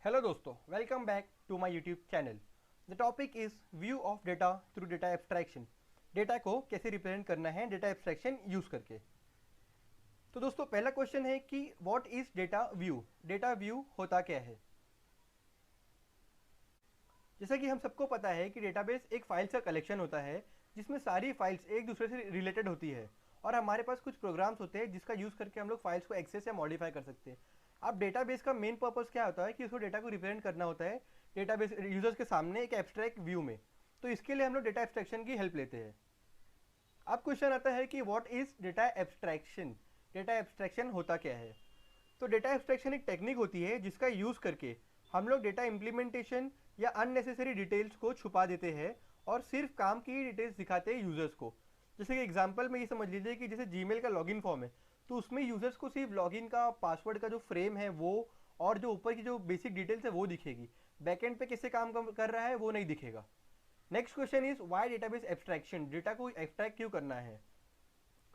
Hello दोस्तों, welcome back to my YouTube channel. The topic is view of data through data abstraction. Data को कैसे represent करना है data abstraction use करके। तो दोस्तों, पहला क्वेश्चन है कि what is data view. Data view होता क्या है। जैसा कि हम सबको पता है कि डेटाबेस एक फाइल्स का कलेक्शन होता है जिसमें सारी फाइल्स एक दूसरे से रिलेटेड होती है और हमारे पास कुछ प्रोग्राम्स होते हैं जिसका यूज़ करके हम लोग फाइल्स को एक्सेस या मॉडिफाई कर सकते हैं। अब डेटाबेस का मेन पर्पस क्या होता है कि उसको डेटा को रिप्रेजेंट करना होता है डेटाबेस यूजर्स के सामने एक एब्स्ट्रैक्ट व्यू में। तो इसके लिए हम लोग डेटा एब्स्ट्रैक्शन की हेल्प लेते हैं। अब क्वेश्चन आता है कि what is data abstraction. Data abstraction होता क्या है। तो डेटा एब्स्ट्रैक्शन एक टेक्निक होती है जिसका यूज़ करके हम लोग डेटा इम्प्लीमेंटेशन या अननेसेसरी डिटेल्स को छुपा देते हैं और सिर्फ काम की डिटेल्स दिखाते हैं यूजर्स को। जैसे कि एग्जांपल में ये समझ लीजिए कि जैसे जीमेल का लॉगिन फॉर्म है, तो उसमें यूजर्स को सिर्फ लॉगिन का पासवर्ड का जो फ्रेम है वो और जो ऊपर की जो बेसिक डिटेल्स है वो दिखेगी। बैकएंड पे कैसे काम कर रहा है वो नहीं दिखेगा। Next question is why database abstraction. Data को एब्स्ट्रैक्ट क्यों करना है।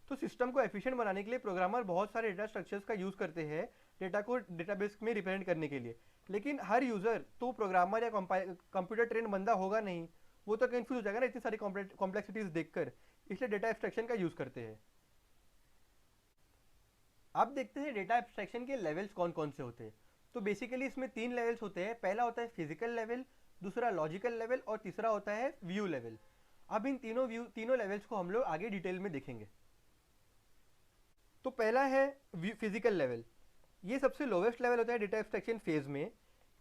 तो सिस्टम को एफिशिएंट बनाने के लिए प्रोग्रामर बहुत सारे डेटा स्ट्रक्चर्स का यूज़ करते हैं डेटा को डेटाबेस में रिप्रेजेंट करने के लिए। लेकिन हर यूज़र तो प्रोग्रामर या कंप्यूटर ट्रेन बंदा होगा नहीं, वो तो कंफ्यूज हो जाएगा ना इतनी सारी कॉम्प्लेक्सिटीज देखकर। इसलिए डेटा एब्स्ट्रैक्शन का यूज़ करते हैं। अब देखते हैं डेटा एब्स्ट्रैक्शन के लेवल्स कौन कौन से होते हैं। तो बेसिकली इसमें 3 लेवल्स होते हैं। पहला होता है फिजिकल लेवल, दूसरा लॉजिकल लेवल और तीसरा होता है व्यू लेवल। अब इन तीनों लेवल्स को हम लोग आगे डिटेल में देखेंगे। तो पहला है फिजिकल लेवल। ये सबसे लोवेस्ट लेवल होता है डेटा एब्स्ट्रैक्शन फेज में।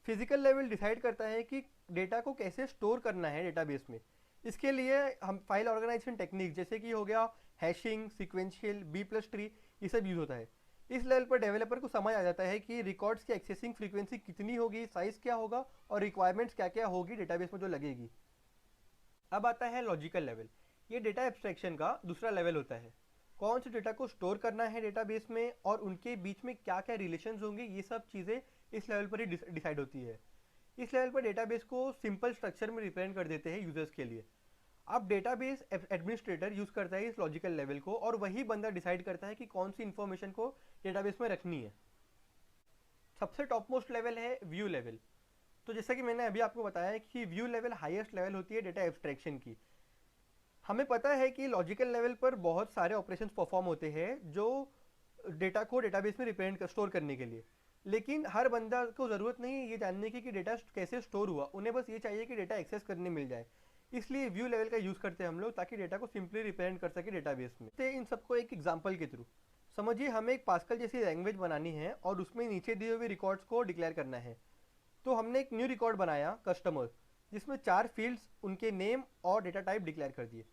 फिजिकल लेवल डिसाइड करता है कि डेटा को कैसे स्टोर करना है डेटाबेस में। इसके लिए हम फाइल ऑर्गेनाइजेशन टेक्निक जैसे कि हो गया hashing, sequential, B plus tree, ये सब यूज होता है। इस लेवल पर डेवलपर को समझ आ जाता है कि रिकॉर्ड्स की एक्सेसिंग फ्रीक्वेंसी कितनी होगी, साइज क्या होगा और रिक्वायरमेंट्स क्या क्या होगी डेटाबेस में जो लगेगी। अब आता है लॉजिकल लेवल। ये डेटा एब्स्ट्रैक्शन का दूसरा लेवल होता है। कौन से डेटा को स्टोर करना है डेटाबेस में और उनके बीच में क्या क्या रिलेशंस होंगे, ये सब चीज़ें इस लेवल पर ही डिसाइड होती है। इस लेवल पर डेटाबेस को सिंपल स्ट्रक्चर में रिप्रेजेंट कर देते हैं यूजर्स के लिए। अब डेटाबेस एडमिनिस्ट्रेटर यूज करता है इस लॉजिकल लेवल को और वही बंदा डिसाइड करता है कि कौन सी इंफॉर्मेशन को डेटाबेस में रखनी है। सबसे टॉप मोस्ट लेवल है व्यू लेवल। तो जैसा कि मैंने अभी आपको बताया कि व्यू लेवल हाईएस्ट लेवल होती है डेटा एब्स्ट्रैक्शन की। हमें पता है कि लॉजिकल लेवल पर बहुत सारे ऑपरेशंस परफॉर्म होते हैं जो डेटा को डेटाबेस में रिप्रेजेंट स्टोर करने के लिए। लेकिन हर बंदा को ज़रूरत नहीं है ये जानने की कि डेटा कैसे स्टोर हुआ, उन्हें बस ये चाहिए कि डेटा एक्सेस करने मिल जाए। इसलिए व्यू लेवल का यूज़ करते हैं हम लोग ताकि डेटा को सिंपली रिप्रेजेंट कर सके डेटाबेस में। तो इन सबको एक एग्जांपल के थ्रू समझिए, हमें एक पास्कल जैसी लैंग्वेज बनानी है और उसमें नीचे दिए हुए रिकॉर्ड्स को डिक्लेयर करना है। तो हमने एक न्यू रिकॉर्ड बनाया कस्टमर, जिसमें 4 फील्ड्स उनके नेम और डेटा टाइप डिक्लेयर कर दिए।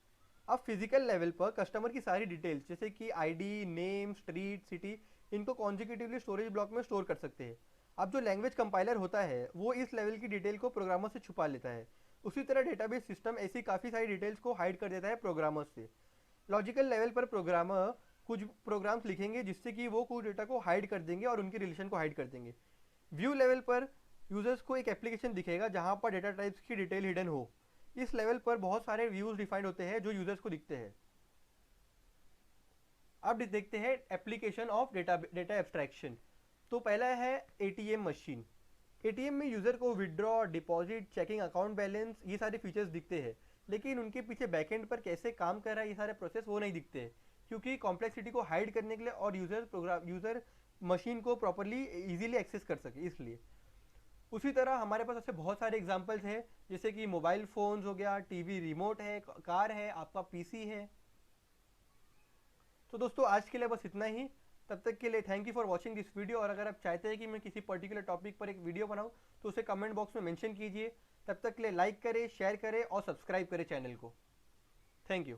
अब फिजिकल लेवल पर कस्टमर की सारी डिटेल्स जैसे कि आईडी, नेम, स्ट्रीट, सिटी, इनको कॉन्जिक्यूटिवली स्टोरेज ब्लॉक में स्टोर कर सकते हैं। अब जो लैंग्वेज कंपाइलर होता है वो इस लेवल की डिटेल को प्रोग्रामर से छुपा लेता है। उसी तरह डेटाबेस सिस्टम ऐसी काफ़ी सारी डिटेल्स को हाइड कर देता है प्रोग्रामर्स से। लॉजिकल लेवल पर प्रोग्रामर कुछ प्रोग्राम्स लिखेंगे जिससे कि वो कुछ डेटा को हाइड कर देंगे और उनके रिलेशन को हाइड कर देंगे। व्यू लेवल पर यूजर्स को एक एप्लीकेशन दिखेगा जहाँ पर डेटा टाइप्स की डिटेल हिडन हो। इस लेवल पर बहुत सारे व्यूज डिफाइंड होते हैं जो यूजर्स को दिखते हैं। अब देखते हैं एप्लीकेशन ऑफ डेटा एब्स्ट्रैक्शन। तो पहला है एटीएम मशीन। एटीएम में यूजर को withdraw, deposit, checking account balance, ये सारे फीचर्स दिखते हैं। लेकिन उनके पीछे बैकएंड पर कैसे काम कर रहा है ये सारे प्रोसेस वो नहीं दिखते हैं, क्योंकि कॉम्प्लेक्सिटी को हाइड करने के लिए और यूजर मशीन को प्रॉपरली इजीली एक्सेस कर सके इसलिए। उसी तरह हमारे पास ऐसे बहुत सारे एग्जांपल्स हैं जैसे कि मोबाइल फ़ोन्स हो गया, टीवी रिमोट है, कार है, आपका पीसी है। तो दोस्तों, आज के लिए बस इतना ही। तब तक के लिए thank you for watching this video. और अगर आप चाहते हैं कि मैं किसी पर्टिकुलर टॉपिक पर एक वीडियो बनाऊं तो उसे कमेंट बॉक्स में मेंशन कीजिए। तब तक के लिए लाइक करें, शेयर करें और सब्सक्राइब करें चैनल को। Thank you.